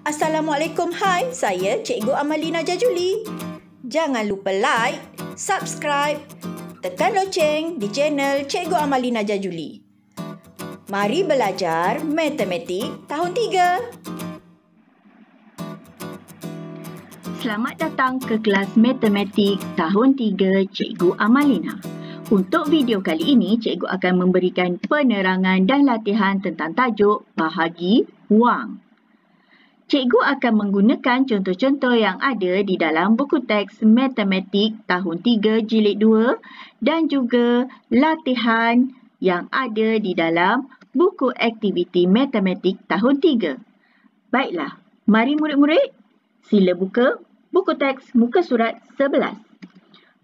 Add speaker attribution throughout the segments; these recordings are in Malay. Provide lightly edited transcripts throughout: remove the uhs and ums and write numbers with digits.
Speaker 1: Assalamualaikum, hai, saya Cikgu Amalina Jajuli. Jangan lupa like, subscribe, tekan loceng di channel Cikgu Amalina Jajuli. Mari belajar Matematik tahun 3.
Speaker 2: Selamat datang ke kelas Matematik tahun 3 Cikgu Amalina. Untuk video kali ini, Cikgu akan memberikan penerangan dan latihan tentang tajuk bahagi wang. Cikgu akan menggunakan contoh-contoh yang ada di dalam buku teks Matematik tahun 3 jilid 2 dan juga latihan yang ada di dalam buku aktiviti Matematik tahun 3. Baiklah, mari murid-murid, sila buka buku teks muka surat 11.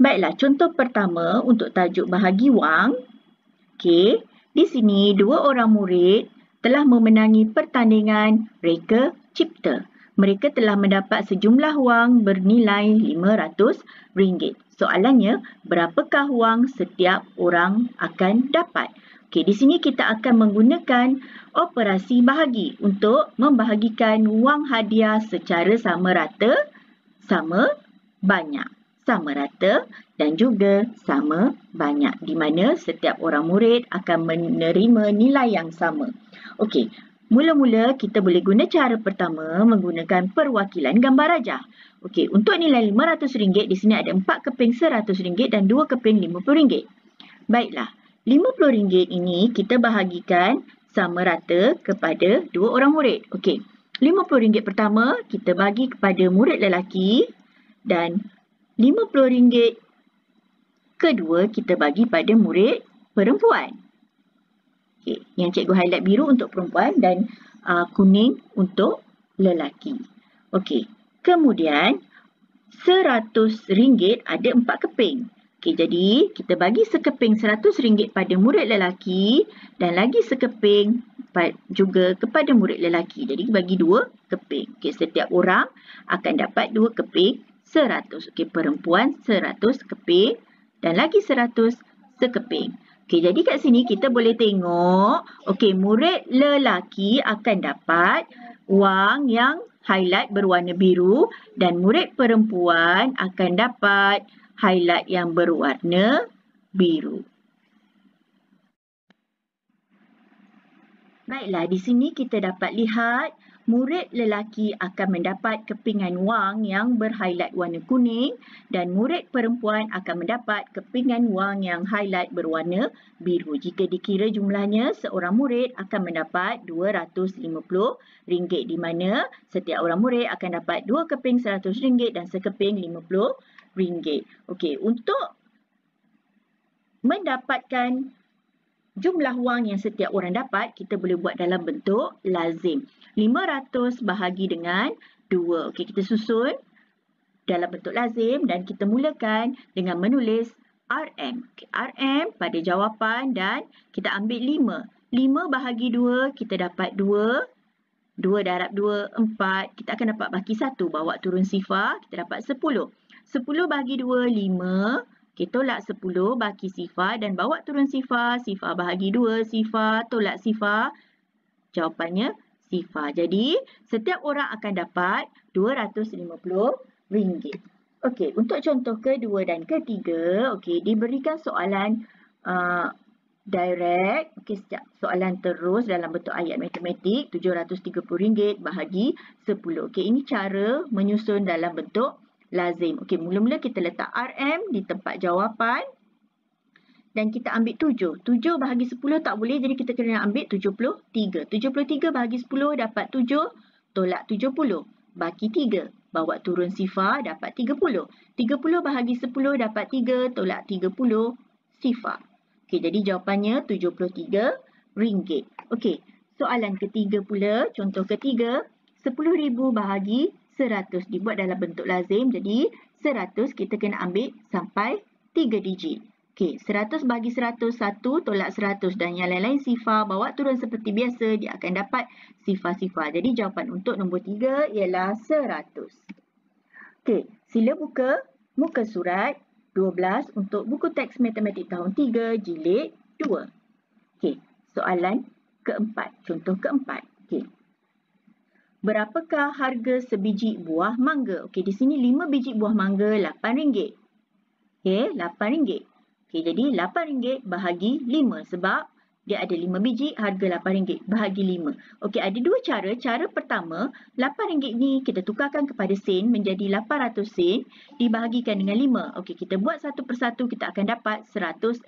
Speaker 2: Baiklah, contoh pertama untuk tajuk bahagi wang. Okey, di sini dua orang murid telah memenangi pertandingan reka cipta. Mereka telah mendapat sejumlah wang bernilai RM500. Soalannya, berapakah wang setiap orang akan dapat? Okey, di sini kita akan menggunakan operasi bahagi untuk membahagikan wang hadiah secara sama rata, sama banyak. Sama rata dan juga sama banyak, di mana setiap orang murid akan menerima nilai yang sama. Okey, mula-mula kita boleh guna cara pertama menggunakan perwakilan gambar rajah. Okey, untuk nilai RM500 di sini ada 4 keping RM100 dan 2 keping RM50. Baiklah, RM50 ini kita bahagikan sama rata kepada dua orang murid. Okey, RM50 pertama kita bagi kepada murid lelaki dan RM50 kedua kita bagi pada murid perempuan. Okay. Yang cikgu highlight biru untuk perempuan dan kuning untuk lelaki. Okey. Kemudian RM100 ada 4 keping. Okey, jadi kita bagi sekeping RM100 pada murid lelaki dan lagi sekeping juga kepada murid lelaki. Jadi bagi 2 keping. Okey, setiap orang akan dapat 2 keping 100. Okey, perempuan 100 keping dan lagi 100 sekeping. Okey, jadi kat sini kita boleh tengok, okey, murid lelaki akan dapat wang yang highlight berwarna biru dan murid perempuan akan dapat highlight yang berwarna biru. Baiklah, di sini kita dapat lihat murid lelaki akan mendapat kepingan wang yang berhighlight warna kuning dan murid perempuan akan mendapat kepingan wang yang highlight berwarna biru. Jika dikira jumlahnya, seorang murid akan mendapat RM250 di mana setiap orang murid akan dapat 2 keping RM100 dan sekeping RM50. Okey, untuk mendapatkan jumlah wang yang setiap orang dapat, kita boleh buat dalam bentuk lazim. 500 bahagi dengan 2. Okey, kita susun dalam bentuk lazim dan kita mulakan dengan menulis RM. Okay, RM pada jawapan dan kita ambil 5. 5 bahagi 2, kita dapat 2. 2 darab 2, 4. Kita akan dapat baki 1. Bawa turun sifar, kita dapat 10. 10 bahagi 2, 5. Kita tolak 10 baki sifar dan bawa turun sifar. Sifar bahagi 2, sifar, tolak sifar. Jawapannya sifar. Jadi, setiap orang akan dapat RM250. Okey, untuk contoh kedua dan ketiga, okey, diberikan soalan direct. Okey, setiap soalan terus dalam bentuk ayat matematik. RM730 bahagi 10. Okey, ini cara menyusun dalam bentuk lazim. Okey, mula-mula kita letak RM di tempat jawapan dan kita ambil 7. 7 bahagi 10 tak boleh, jadi kita kena ambil 73. 73 bahagi 10 dapat 7, tolak 70. Baki 3, bawa turun sifar dapat 30. 30 bahagi 10 dapat 3, tolak 30 sifar. Okey, jadi jawapannya RM73. Okey, soalan ketiga pula, contoh ketiga, 10,000 bahagi 100 dibuat dalam bentuk lazim. Jadi 100 kita kena ambil sampai 3 digit. Okey, 100 bagi 100, 1 tolak 100 dan yang lain-lain sifar, bawa turun seperti biasa, dia akan dapat sifar-sifar. Jadi jawapan untuk nombor 3 ialah 100. Okey, sila buka muka surat 12 untuk buku teks matematik tahun 3 jilid 2. Okey, soalan keempat, contoh keempat. Okey. berapakah harga sebiji buah mangga? Okey, di sini 5 biji buah mangga RM8. Okey, RM8. Okey, jadi RM8 bahagi 5 sebab dia ada 5 biji, harga RM8 bahagi 5. Okey, ada dua cara. Cara pertama, RM8 ni kita tukarkan kepada sen menjadi 800 sen dibahagikan dengan 5. Okey, kita buat satu persatu, kita akan dapat 160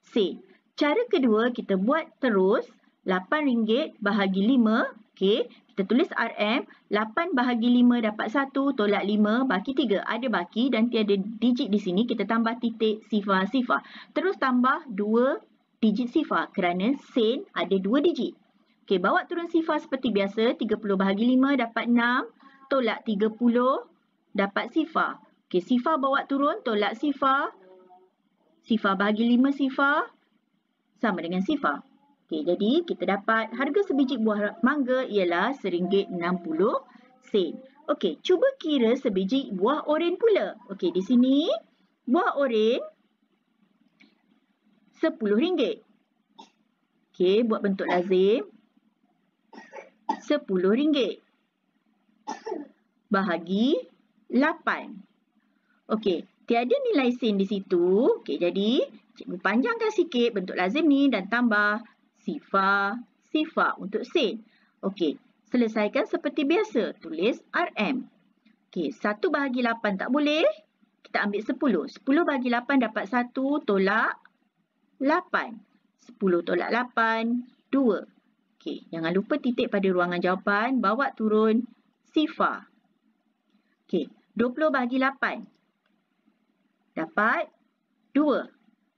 Speaker 2: sen. Cara kedua, kita buat terus RM8 bahagi 5. Okey, kita tulis RM, 8 bahagi 5 dapat 1, tolak 5, baki 3. Ada baki dan tiada digit di sini, kita tambah titik sifar-sifar. Terus tambah 2 digit sifar kerana sen ada 2 digit. Okey, bawa turun sifar seperti biasa, 30 bahagi 5 dapat 6, tolak 30, dapat sifar. Okey, sifar bawa turun, tolak sifar, sifar bahagi 5 sifar, sama dengan sifar. Okey, jadi kita dapat harga sebiji buah mangga ialah RM1.60. Okey, cuba kira sebiji buah oren pula. Okey, di sini buah oren RM10. Okey, buat bentuk lazim. RM10 bahagi 8. Okey, tiada nilai sen di situ. Okey, jadi cikgu panjangkan sikit bentuk lazim ni dan tambah sifar untuk sen. Okey, selesaikan seperti biasa. Tulis RM. Okey, 1 bahagi 8 tak boleh. Kita ambil 10. 10 bahagi 8 dapat 1, tolak 8. 10 tolak 8, 2. Okey, jangan lupa titik pada ruangan jawapan. Bawa turun sifar. Okey, 20 bahagi 8. Dapat 2.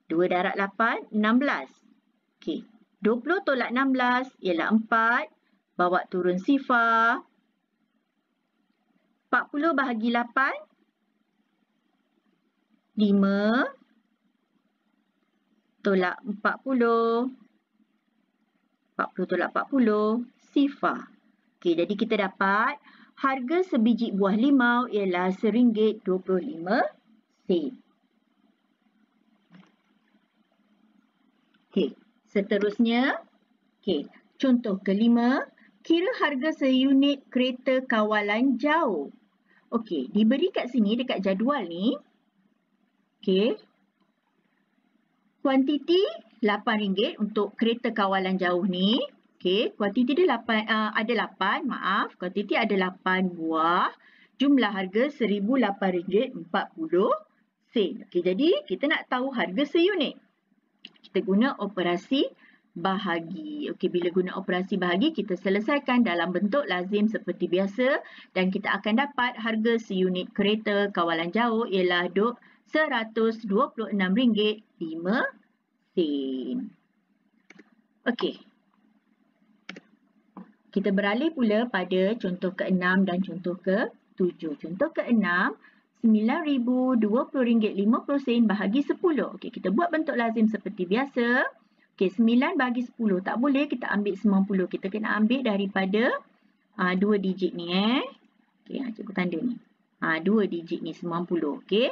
Speaker 2: 2 darab 8, 16. Okey, 20 tolak 16 ialah 4. Bawa turun sifar. 40 bahagi 8. 5. Tolak 40. 40 tolak 40, sifar. Okey, jadi kita dapat harga sebiji buah limau ialah RM1.25. Okey, seterusnya, okey, contoh kelima, kira harga seunit kereta kawalan jauh. Okey, diberi kat sini dekat jadual ni. Okey. Kuantiti RM8 untuk kereta kawalan jauh ni. Okey, kuantiti dia ada 8, maaf. Kuantiti ada 8 buah. Jumlah harga RM1,840. Okey, jadi kita nak tahu harga seunit. Kita guna operasi bahagi. Okey, bila guna operasi bahagi, kita selesaikan dalam bentuk lazim seperti biasa dan kita akan dapat harga seunit kereta kawalan jauh ialah RM126.5. Okey. Kita beralih pula pada contoh ke-6 dan contoh ke-7. Contoh ke-6, RM9,020.50 bahagi 10. Okey, kita buat bentuk lazim seperti biasa. Okey, 9 bahagi 10 tak boleh, kita ambil 90. Kita kena ambil daripada 2 digit ni Okey, cikgu tanda ni. 2 digit ni 90. Okey.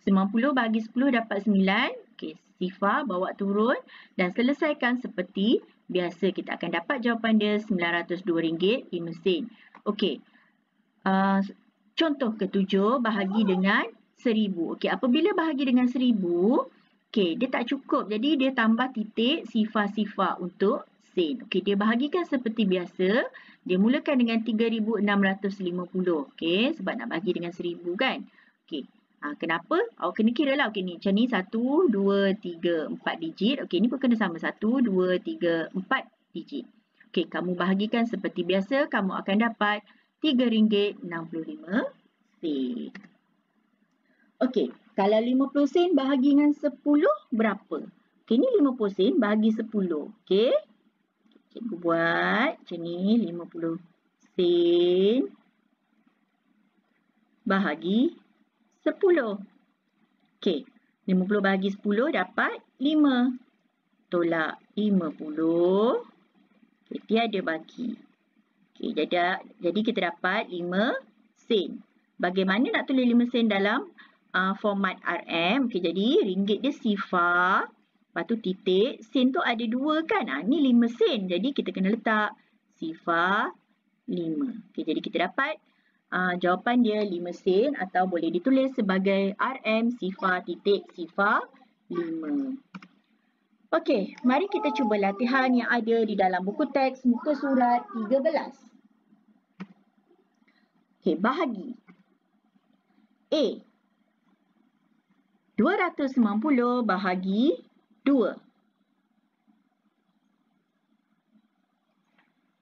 Speaker 2: 90 bahagi 10 dapat 9. Okey, sifar bawa turun dan selesaikan seperti biasa. Kita akan dapat jawapan dia RM902.05. Okey. Contoh ke-7, bahagi dengan 1000. Okey, apabila bahagi dengan 1000, okey, dia tak cukup. Jadi dia tambah titik sifar-sifar untuk sen. Okey, dia bahagikan seperti biasa. Dia mulakan dengan 3650. Okey, sebab nak bahagi dengan 1000 kan. Okey. Kenapa? Awak kena kira lah. Okey, ni macam ni 1, 2, 3, 4 digit. Okey, ni pun kena sama 1, 2, 3, 4 digit. Okey, kamu bahagikan seperti biasa, kamu akan dapat RM3.65. Okey, kalau 50 sen bahagi dengan 10 berapa? Okey, ni 50 sen bahagi 10. Okey. Cikgu buat macam ni, 50 sen bahagi 10. Okey, 50 bahagi 10 dapat 5. Tolak 50. Okey, tiada baki. Okey, jadi kita dapat 5 sen. Bagaimana nak tulis 5 sen dalam format RM? Okey, jadi ringgit dia sifar. Lepas tu titik. Sen tu ada 2 kan? Ni 5 sen. Jadi kita kena letak sifar 5. Okey, jadi kita dapat jawapan dia 5 sen atau boleh ditulis sebagai RM sifar titik sifar 5. Okey, mari kita cuba latihan yang ada di dalam buku teks muka surat 13. Okey, bahagi. A. 290 bahagi 2.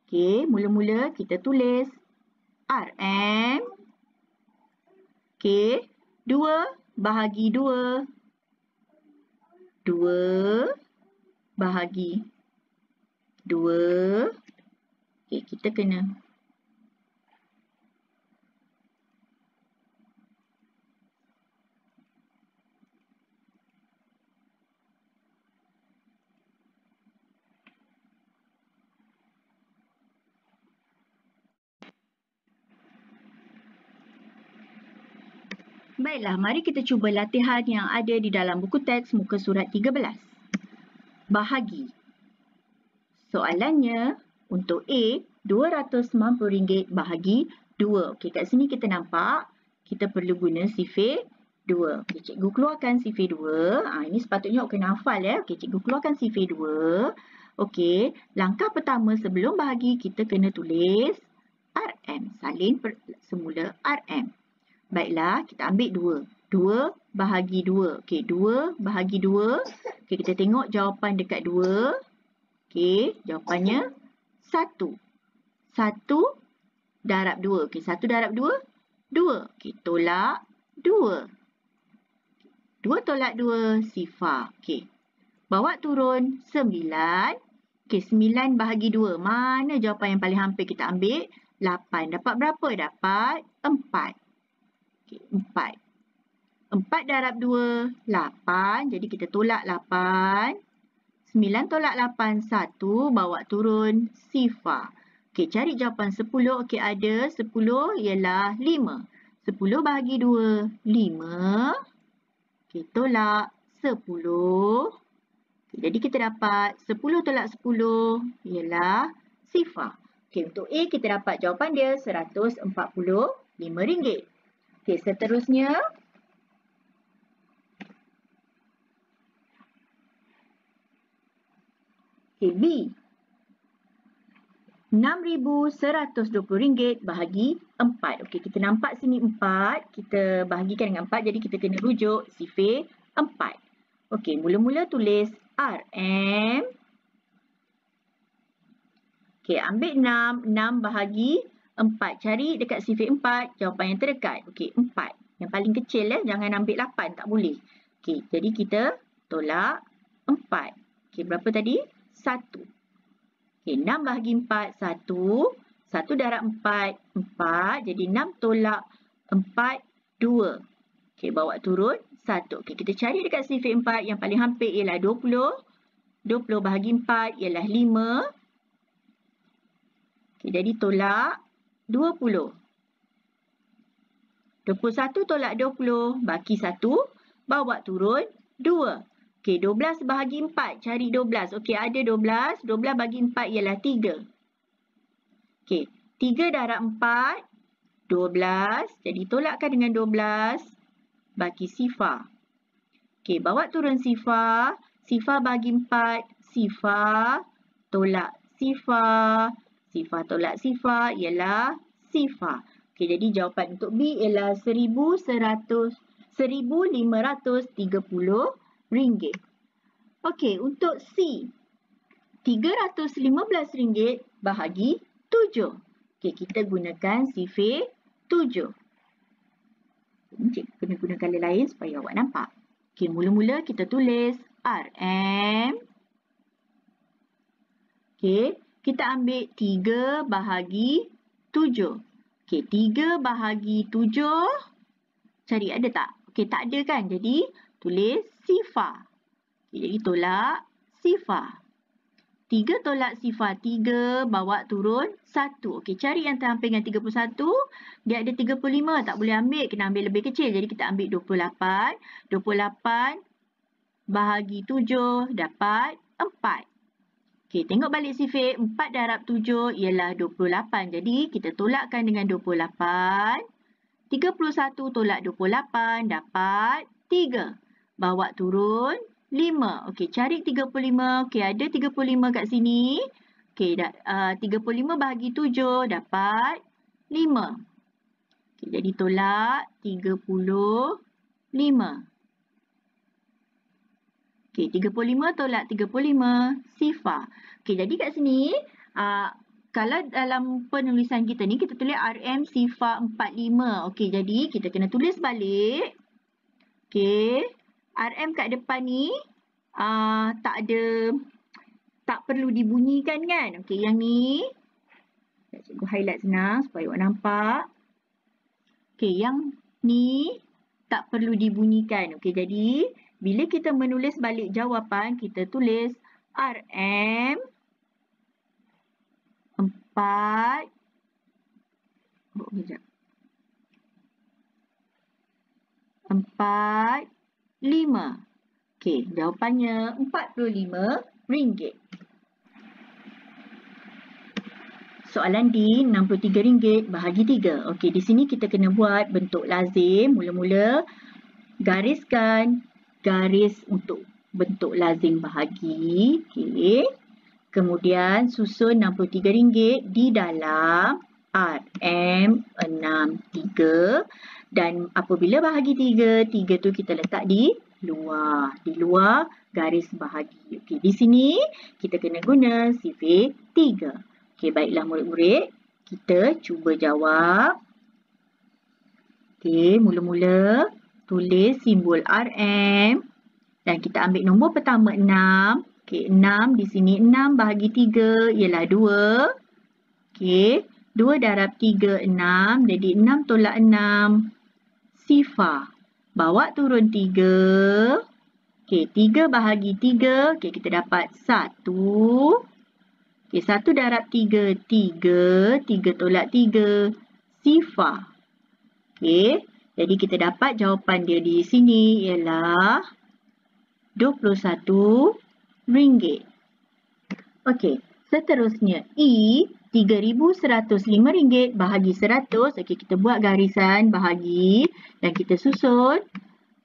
Speaker 2: Okey, mula-mula kita tulis RM. Okey, 2 bahagi 2. 2 bahagi 2. Okey, kita kena Baiklah, mari kita cuba latihan yang ada di dalam buku teks muka surat 13. Bahagi. Soalannya untuk A, RM290 bahagi 2. Okey, kat sini kita nampak kita perlu guna sifir 2. Okey, cikgu keluarkan sifir 2. Ini sepatutnya awak kena hafal ya. Okey, cikgu keluarkan sifir 2. Okey, langkah pertama sebelum bahagi kita kena tulis RM. Salin semula RM. Baiklah, kita ambil 2. 2 bahagi 2. Okey, 2 bahagi 2. Okey, kita tengok jawapan dekat 2. Okey, jawapannya 1. 1 darab 2. Okey, 1 darab 2, 2. Okey, tolak 2. 2 tolak 2, sifar. Okey, bawa turun 9. Okey, 9 bahagi 2. Mana jawapan yang paling hampir kita ambil? 8. Dapat berapa? Dapat 4. Okey, 4. 4 darab 2, 8. Jadi kita tolak 8. 9 tolak 8, 1. Bawa turun, sifar. Okey, cari jawapan 10. Okey, ada 10 ialah 5. 10 bahagi 2, 5. Okey, tolak 10. Okey, jadi kita dapat 10 tolak 10 ialah sifar. Okey, untuk A kita dapat jawapan dia RM145. Okey, seterusnya okey, B. RM6,120 bahagi 4. Okey, kita nampak sini 4. Kita bahagikan dengan 4. Jadi kita kena rujuk sifir 4. Okey, mula-mula tulis RM. Okey, ambil 6. 6 bahagi 4. Cari dekat sifir 4 jawapan yang terdekat. Okey, 4. Yang paling kecil jangan ambil 8. Tak boleh. Okey, jadi kita tolak 4. Okey, berapa tadi? 1. Okey, 6 bahagi 4, 1. 1 darab 4, 4. Jadi 6 tolak 4, 2. Okey, bawa turun 1. Okey, kita cari dekat sifir 4 yang paling hampir ialah 20. 20 bahagi 4 ialah 5. Okey, jadi tolak 20. 21 tolak 20, baki 1. Bawa turun 2. Okey, 12 bahagi 4. Cari 12. Okey, ada 12. 12 bagi 4 ialah 3. Okey, 3 darab 4, 12. Jadi, tolakkan dengan 12. Baki sifar. Okey, bawa turun sifar. Sifar bagi 4, sifar. Tolak sifar. Sifar tolak sifar ialah sifar. Okey, jadi jawapan untuk B ialah RM1,530. Okey, untuk C. RM315 bahagi 7. Okey, kita gunakan sifir 7. Ini cikgu kena guna colour lain supaya awak nampak. Okey, mula-mula kita tulis RM. Okey, kita ambil 3 bahagi 7. Okey, 3 bahagi 7. Cari ada tak? Okey, tak ada kan? Jadi, tulis sifar. Okey, jadi tolak sifar. 3 tolak sifar 3, bawa turun 1. Okey, cari yang terhampir dengan 31. Dia ada 35, tak boleh ambil. Kena ambil lebih kecil. Jadi, kita ambil 28. 28 bahagi 7 dapat 4. Okey, tengok balik sifir. 4 darab 7 ialah 28. Jadi, kita tolakkan dengan 28. 31 tolak 28 dapat 3. Bawa turun 5. Okey, cari 35. Okey, ada 35 kat sini. Okey, 35 bahagi 7 dapat 5. Okey, jadi tolak 35. Okey, 35 tolak 35, sifar. Okey, jadi kat sini, kalau dalam penulisan kita ni, kita tulis RM sifar 45. Okey, jadi kita kena tulis balik. Okey, RM kat depan ni tak perlu dibunyikan kan? Okey, yang ni, cikgu highlight senang supaya awak nampak. Okey, yang ni tak perlu dibunyikan. Okey, jadi bila kita menulis balik jawapan, kita tulis RM 4. Sekejap. 45. Okey, jawapannya RM45. Soalan di RM63 bahagi 3. Okey, di sini kita kena buat bentuk lazim. Mula-mula gariskan garis untuk bentuk lazim bahagi. Okey. Kemudian susun RM63 di dalam RM63 dan apabila bahagi 3 tu kita letak di luar garis bahagi. Okey, di sini kita kena guna sifir 3. Okey, baiklah murid-murid, kita cuba jawab. Okey, mula-mula tulis simbol RM dan kita ambil nombor pertama 6. Okey, 6 di sini 6 bahagi 3 ialah 2. Okey, 2 darab 3 6. Jadi 6 tolak 6 sifar. Bawa turun 3. Okey, 3 bahagi 3. Okey, kita dapat 1. Okey, 1 darab 3 3. 3 tolak 3 sifar. Okey. Jadi kita dapat jawapan dia di sini ialah RM21. Okey, seterusnya I RM3,105 bahagi 100. Okey, kita buat garisan bahagi dan kita susun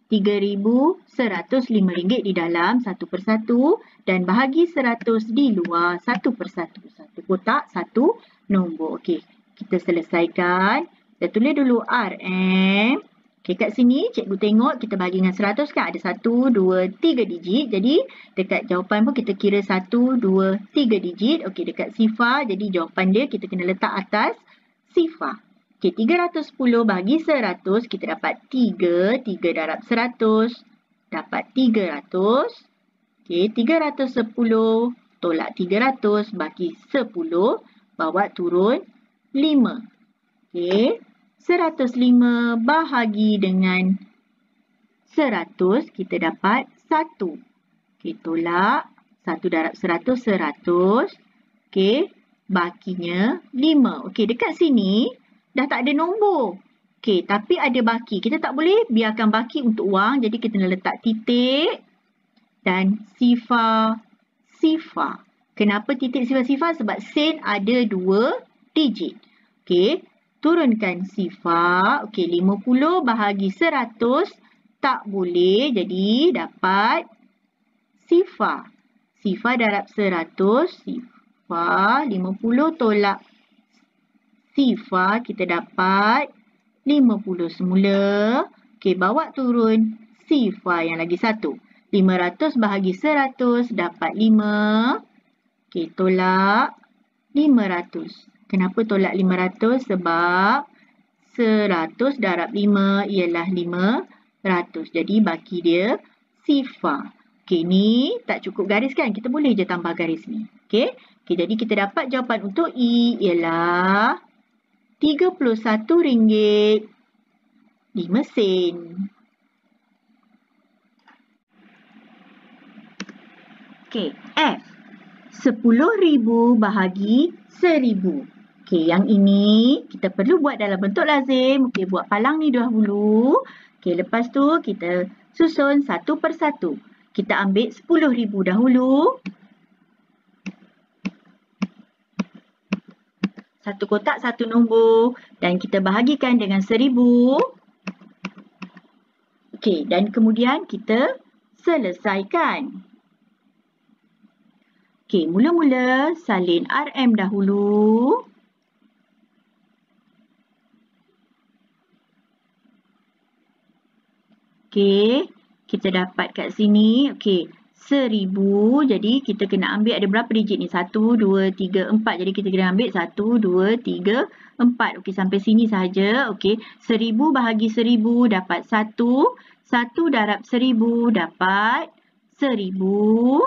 Speaker 2: RM3,105 di dalam satu persatu dan bahagi 100 di luar satu persatu. Satu kotak, satu nombor. Okey, kita selesaikan. Kita tulis dulu RM. Okey, kat sini cikgu tengok kita bagi dengan 100 kan ada 1, 2, 3 digit. Jadi dekat jawapan pun kita kira 1, 2, 3 digit. Okey, dekat sifar. Jadi jawapan dia kita kena letak atas sifar. Okey, 310 bagi 100 kita dapat 3. 3 darab 100 dapat 300. Okey, 310 tolak 300 bagi 10 bawa turun 5. Okey. 105 bahagi dengan 100, kita dapat 1. Okey, tolak 1 darab 100, 100. Okey, bakinya 5. Okey, dekat sini dah tak ada nombor. Okey, tapi ada baki. Kita tak boleh biarkan baki untuk wang, jadi kita nak letak titik dan sifar. Kenapa titik sifar? Sebab sen ada 2 digit. Okey. Turunkan sifar. Okey, 50 bahagi 100 tak boleh. Jadi, dapat sifar. Sifar darab 100. Sifar. 50 tolak sifar. Kita dapat 50 semula. Okey, bawa turun sifar yang lagi satu. 500 bahagi 100 dapat 5. Okey, tolak 500. Kenapa tolak 500? Sebab 100 darab 5 ialah 500. Jadi baki dia sifar. Okey, ni tak cukup garis kan? Kita boleh je tambah garis ni. Okey, jadi kita dapat jawapan untuk I ialah RM31.5. Okey, F. 10,000 bahagi 1,000. Okey, yang ini kita perlu buat dalam bentuk lazim. Okey, buat palang ni dahulu. Okey, lepas tu kita susun satu persatu. Kita ambil 10,000 dahulu. Satu kotak satu nombor dan kita bahagikan dengan 1000. Okey, dan kemudian kita selesaikan. Okey, mula-mula salin RM dahulu. Okey, kita dapat kat sini. Okey, 1000. Jadi kita kena ambil ada berapa digit ni? 1, 2, 3, 4. Jadi kita kena ambil 1, 2, 3, 4. Okey, sampai sini sahaja. Okey, 1000 bahagi 1000 dapat 1. 1 darab 1000 dapat 1000.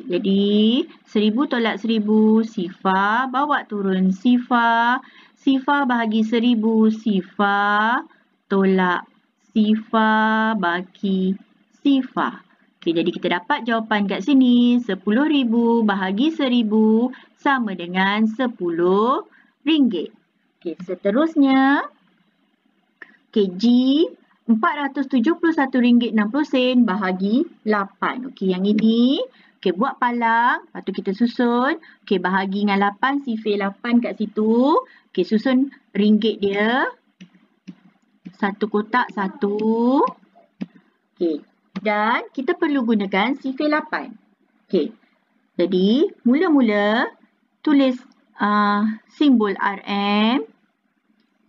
Speaker 2: Jadi 1000 tolak 1000 sifar. Bawa turun sifar. Sifar bahagi 1000 sifar. Tolak sifar bagi sifar. Okey, jadi kita dapat jawapan kat sini. 10,000 bahagi 1000 sama dengan RM10. Okey, seterusnya. Okey, G RM471.60 bahagi 8. Okey, yang ini. Okey, buat palang. Lepas tu kita susun. Okey, bahagi dengan 8. Sifir 8 kat situ. Okey, susun ringgit dia. Satu kotak satu. Okey. Dan kita perlu gunakan sifir 8. Okey. Jadi, mula-mula tulis simbol RM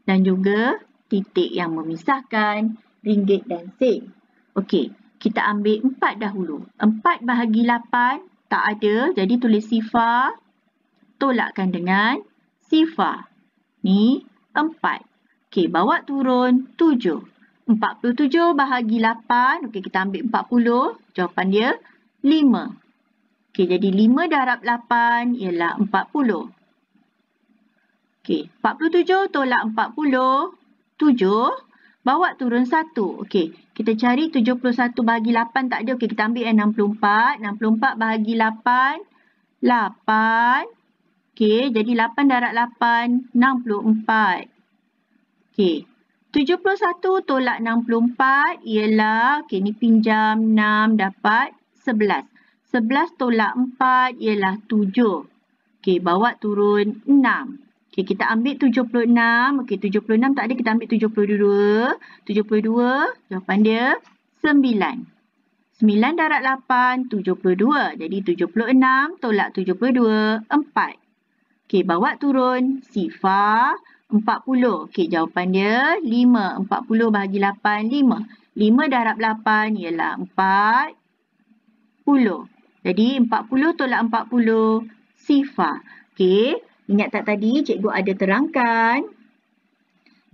Speaker 2: dan juga titik yang memisahkan ringgit dan sen. Okey. Kita ambil 4 dahulu. 4 bahagi 8 tak ada. Jadi, tulis sifar. Tolakkan dengan sifar. Ni 4. Okey, bawa turun 7. 47 bahagi 8. Okey, kita ambil 40. Jawapan dia 5. Okey, jadi 5 darab 8 ialah 40. Okey, 47 tolak 40. 7. Bawa turun 1. Okey, kita cari 71 bahagi 8 tak ada. Okey, kita ambil 64. 64 bahagi 8. 8. Okey, jadi 8 darab 8. 64. Okey, 71 tolak 64 ialah, okey ni pinjam 6 dapat 11. 11 tolak 4 ialah 7. Okey, bawa turun 6. Okey, kita ambil 76. Okey, 76 tak ada, kita ambil 72. 72, jawapan dia 9. 9 darab 8, 72. Jadi 76 tolak 72, 4. Okey, bawa turun sifar 40. Okey, jawapan dia 5. 40 bahagi 8, 5. 5 darab 8 ialah 40. Jadi 40 tolak 40, sifar. Okey, ingat tak tadi cikgu ada terangkan.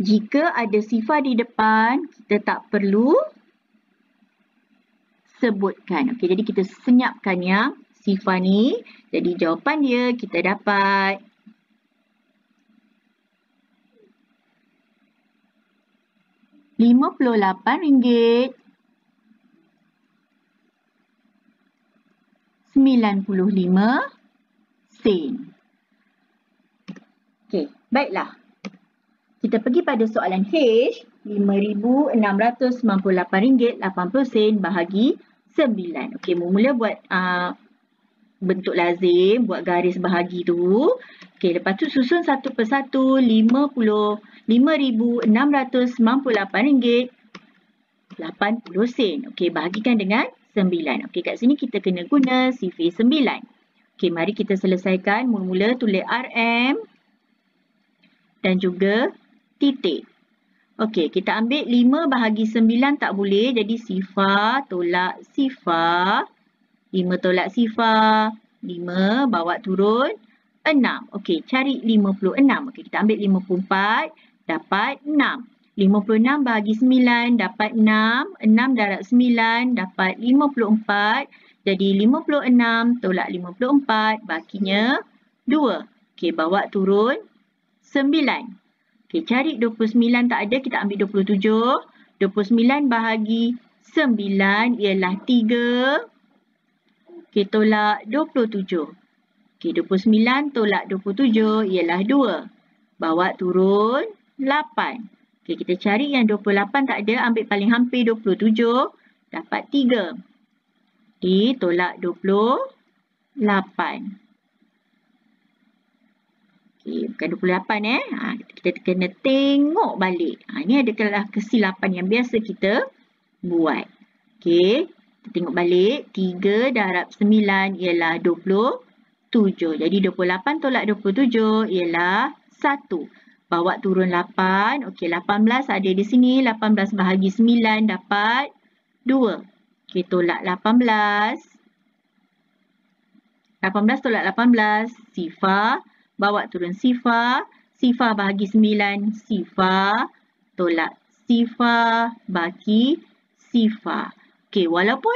Speaker 2: Jika ada sifar di depan, kita tak perlu sebutkan. Okey, jadi kita senyapkan yang sifar ni. Jadi jawapan dia kita dapat RM58.95. Okey, baiklah. Kita pergi pada soalan H. RM5,698.80 bahagi 9. Okey, mula buat bentuk lazim, buat garis bahagi tu. Okey, lepas tu susun satu persatu. RM5,698.80. Okey, bahagikan dengan 9. Okey, kat sini kita kena guna sifir 9. Okey, mari kita selesaikan. Mula-mula tulis RM dan juga titik. Okey, kita ambil 5 bahagi 9 tak boleh. Jadi sifar tolak sifar. 5 tolak sifar. 5 bawa turun 6. Okey, cari 56. Okey, kita ambil 54 dapat 6. 56 bahagi 9 dapat 6. 6 darab 9 dapat 54. Jadi 56 tolak 54 bakinya 2. Okey, bawa turun 9. Okey, cari 29 tak ada, kita ambil 27. 29 bahagi 9 ialah 3. Okey, tolak 27. Okey, 29 tolak 27 ialah 2. Bawa turun 8. Okey, kita cari yang 28 tak ada, ambil paling hampir 27. Dapat 3. Tolak 28. Okey, bukan 28 kita kena tengok balik. Ini adalah kesilapan yang biasa kita buat. Okey, kita tengok balik. 3 darab 9 ialah 27. Jadi 28 tolak 27 ialah 1. Bawa turun 8. Okey, 18 ada di sini. 18 bahagi 9 dapat 2. Okey, tolak 18. 18 tolak 18. Sifar. Bawa turun sifar. Sifar bahagi 9. Sifar. Tolak sifar bagi sifar. Okey, walaupun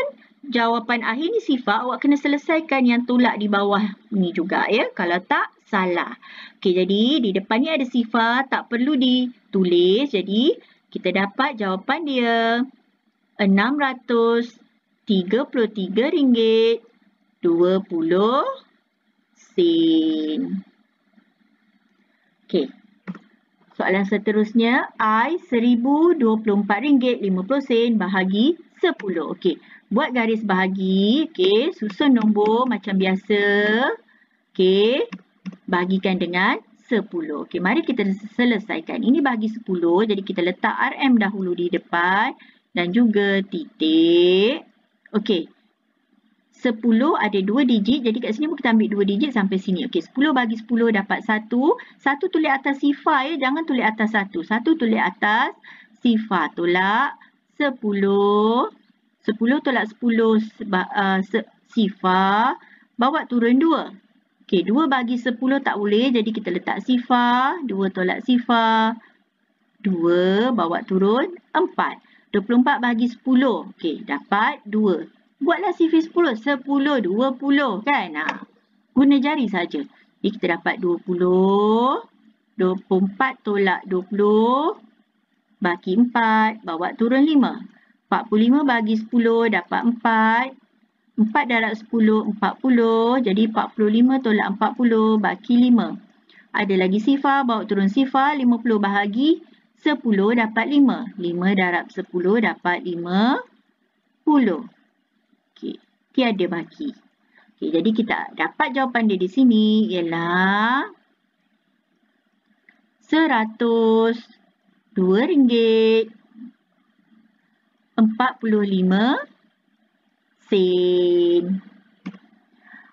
Speaker 2: jawapan akhir ni sifar, awak kena selesaikan yang tolak di bawah ni juga ya. Kalau tak, salah. Okey, jadi di depan ni ada sifar, tak perlu ditulis. Jadi, kita dapat jawapan dia RM633.20 sen. Okey. Soalan seterusnya, I RM1,024.50 bahagi 10. Okey. Buat garis bahagi. Okey. Susun nombor macam biasa. Okey. Bagikan dengan 10. Okey. Mari kita selesaikan. Ini bahagi 10. Jadi kita letak RM dahulu di depan. Dan juga titik. Okey. 10 ada 2 digit. Jadi kat sini pun kita ambil 2 digit sampai sini. Okey, 10 bagi 10 dapat 1. 1 tulis atas sifar ya. Jangan tulis atas 1. 1 tulis atas sifar. Tolak 10. 10 tolak 10 sifar. Bawa turun 2. Okey, 2 bagi 10 tak boleh. Jadi kita letak sifar. 2 tolak sifar. 2 bawa turun 4. 24 bagi 10. Okey, dapat 2. Buatlah sifar 10. 10, 20 kan? Guna jari saja. Jadi kita dapat 20. 24 tolak 20. Bagi 4. Bawa turun 5. 45 bagi 10 dapat 4. 4 darab 10, 40. Jadi 45 tolak 40 bagi 5. Ada lagi sifar. Bawa turun sifar. 50 bahagi 10 dapat 5. 5 darab 10 dapat 50. Okey, tiada bagi. Okey, jadi kita dapat jawapan dia di sini ialah RM102.45 sen.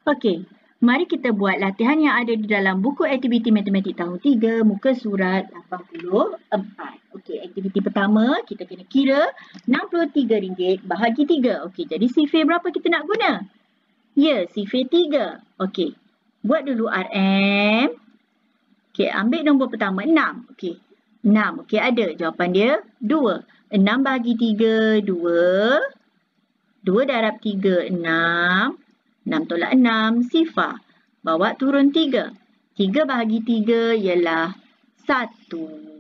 Speaker 2: Okey, mari kita buat latihan yang ada di dalam buku aktiviti matematik tahun 3, muka surat 84. Okey, aktiviti pertama kita kena kira RM63 bahagi 3. Okey, jadi sifar berapa kita nak guna? Ya, sifar 3. Okey, buat dulu RM. Okey, ambil nombor pertama 6. Okey, 6. Okey, ada. Jawapan dia 2. 6 bahagi 3, 2. 2 darab 3, 6. 6 tolak 6, sifar. Bawa turun 3. 3 bahagi 3 ialah 1.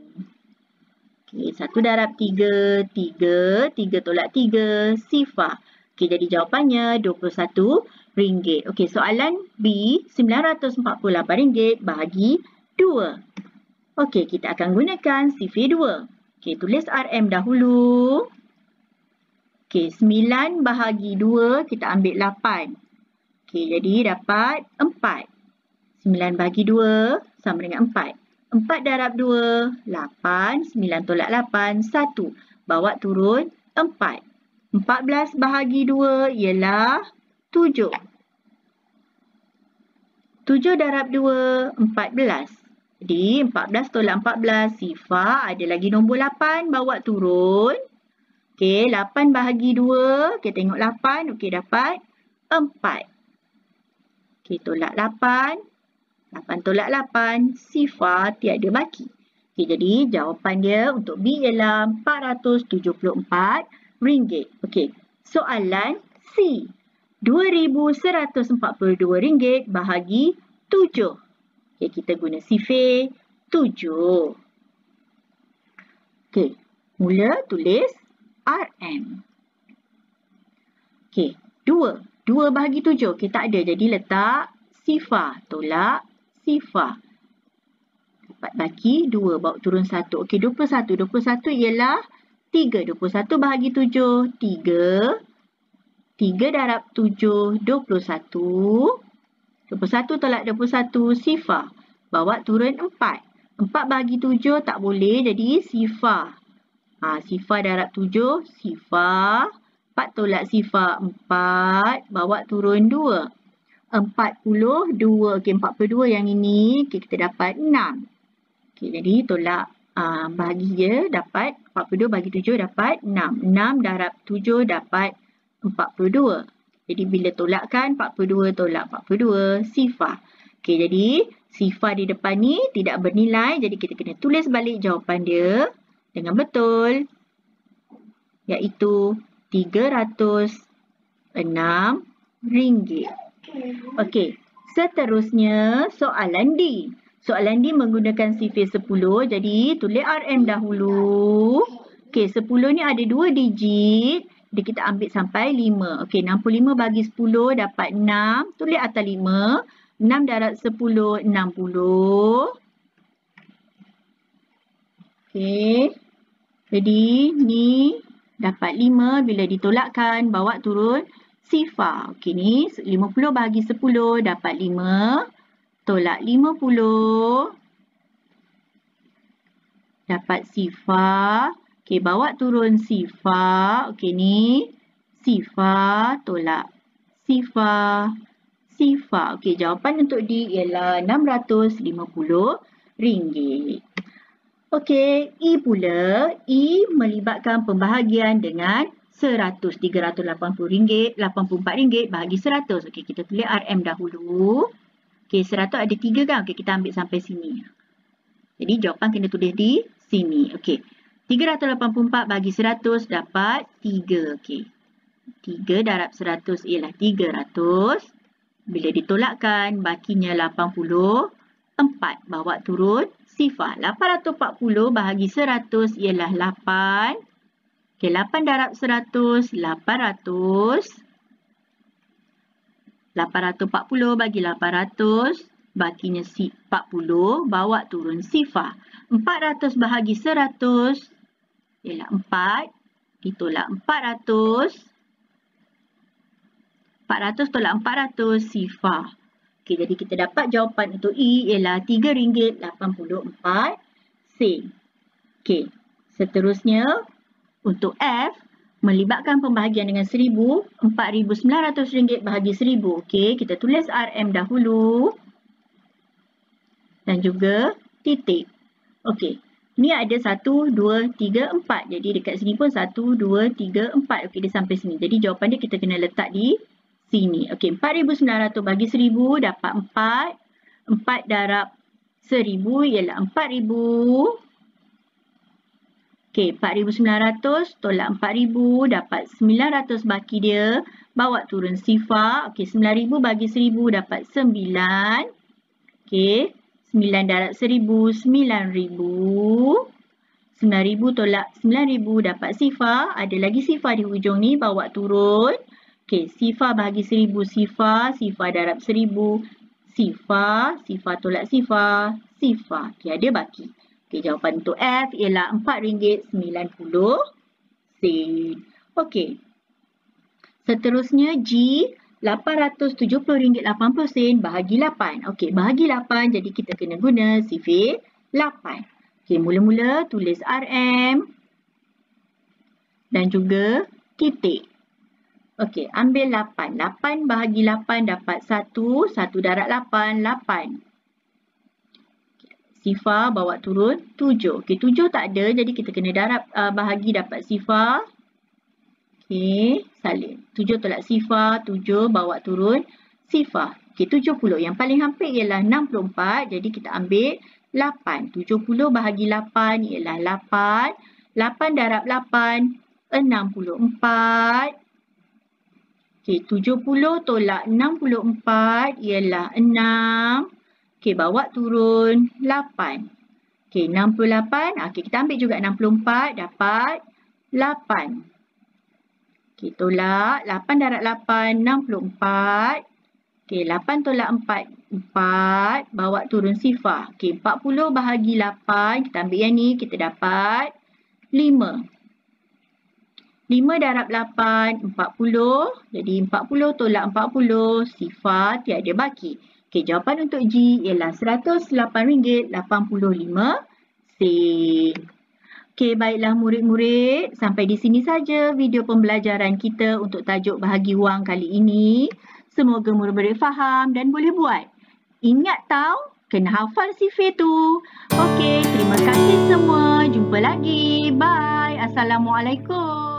Speaker 2: Okey, 1 darab 3, 3. 3 tolak 3, sifar. Okey, jadi jawapannya RM21. Okey, soalan B, RM948 bahagi 2. Okey, kita akan gunakan sifar 2. Okey, tulis RM dahulu. Okey, 9 bahagi 2, kita ambil 8. Okey, jadi dapat 4. 9 bahagi 2 sama dengan 4. 4 darab 2, 8. 9 tolak 8, 1. Bawa turun 4. 14 bahagi 2 ialah 7. 7 darab 2, 14. Jadi 14 tolak 14, sifar. Ada lagi nombor 8, bawa turun. Okey, 8 bahagi 2. Kita tengok 8. Okey, dapat 4. Okey, tolak 8. 8 tolak 8, sifar tiada baki. Okey, jadi jawapan dia untuk B ialah RM474. Okey, soalan C. RM2,142 bahagi 7. Okey, kita guna sifar 7. Okey, mula tulis RM. Okey, 2. 2 bahagi 7. Okey, tak ada. Jadi letak sifar. Tolak sifar. Dapat baki 2. Bawa turun 1. Okey, 21. 21 ialah 3. 21 bahagi 7. 3. 3 darab 7. 21. 21 tolak 21. Sifar. bawa turun 4. 4 bagi 7 tak boleh, jadi sifar. Sifar darab 7, sifar. 4 tolak sifar 4, bawa turun 2. 42, okey 42 yang ini, okey, kita dapat 6. Okey, jadi tolak bagi je dapat 42 bagi 7 dapat 6. 6 darab 7 dapat 42. Jadi bila tolakkan 42 tolak 42, sifar. Okey, jadi sifar di depan ni tidak bernilai, jadi kita kena tulis balik jawapan dia dengan betul, iaitu RM306. Okey, seterusnya soalan D. Soalan D menggunakan sifir 10, jadi tulis RM dahulu. Okey, 10 ni ada 2 digit, jadi kita ambil sampai 5. Okey, 65 bagi 10 dapat 6, tulis atas 5. 6 darab 10, 60. Okey, jadi ni dapat 5, bila ditolakkan bawa turun sifar. Okey, ni 50 bagi 10 dapat 5. Tolak 50. Dapat sifar. Okey, bawa turun sifar. Okey, ni sifar tolak sifar. Sifar. Okey, jawapan untuk D ialah RM650. Okey, E pula. E melibatkan pembahagian dengan 100. RM380, RM84 bahagi 100. Okey, kita tulis RM dahulu. Okey, 100 ada 3 kan? Okey, kita ambil sampai sini. Jadi, jawapan kena tulis di sini. Okey, 384 bagi 100 dapat 3. Okey, 3 darab 100 ialah 300. Bila ditolakkan, bakinya 84. Bawa turun sifar. 840 bahagi 100 ialah 8. Okey, 8 darab 100, 800. 840 bagi 800, bakinya 40, bawa turun sifar. 400 bahagi 100 ialah 4, ditolak 400. 400 tolak 400, sifar. Okey, jadi kita dapat jawapan untuk E ialah RM3.84. Okey, seterusnya untuk F, melibatkan pembahagian dengan 1000, RM4.900 bahagi 1000. Okey, kita tulis RM dahulu. Dan juga titik. Okey, ni ada 1, 2, 3, 4. Jadi dekat sini pun 1, 2, 3, 4. Okey, dia sampai sini. Jadi jawapan dia kita kena letak di sini. Okey, 4.900 bagi 1000 dapat 4. 4 darab 1000 ialah 4000. Okey, 4.900 tolak 4.000 dapat 900 baki dia. Bawa turun sifar. Okey, 9.000 bagi 1000 dapat 9. Okey, 9 darab 1000, 9.000. 9.000 tolak 9.000 dapat sifar. Ada lagi sifar di hujung ni, bawa turun. Okey, sifar bahagi 1000, sifar. Sifar darab 1000, sifar. Sifar tolak sifar, sifar. Okey, ada baki. Okey, jawapan untuk F ialah RM4.90. Okey. Seterusnya G, RM870.80 bahagi 8. Okey, bahagi 8, jadi kita kena guna sifir 8. Okey, mula-mula tulis RM dan juga titik. Okey, ambil 8. 8 bahagi 8 dapat 1. 1 darab 8, 8. Sifar bawa turun 7. Okey, 7 tak ada, jadi kita kena darab bahagi dapat sifar. Okey, salin. 7 tolak sifar, 7 bawa turun sifar. Okey, 70. Yang paling hampir ialah 64, jadi kita ambil 8. 70 bahagi 8 ialah 8. 8 darab 8, 64. Okey, 70 tolak 64 ialah 6. Okey, bawa turun 8. Okey, 68. Okey, kita ambil juga 64, dapat 8. Okey, tolak 8 darab 8, 64. Okey, 8 tolak 4, 4. Bawa turun sifar. Okey, 40 bahagi 8. Kita ambil yang ni, kita dapat 5. 5 darab 8, 40. Jadi 40 tolak 40, sifar tiada baki. Okey, Okey, jawapan untuk G ialah RM108.85. Okey, baiklah murid-murid. Sampai di sini saja video pembelajaran kita untuk tajuk bahagi wang kali ini. Semoga murid-murid faham dan boleh buat. Ingat tau, kena hafal sifir tu. Okey, terima kasih semua. Jumpa lagi. Bye. Assalamualaikum.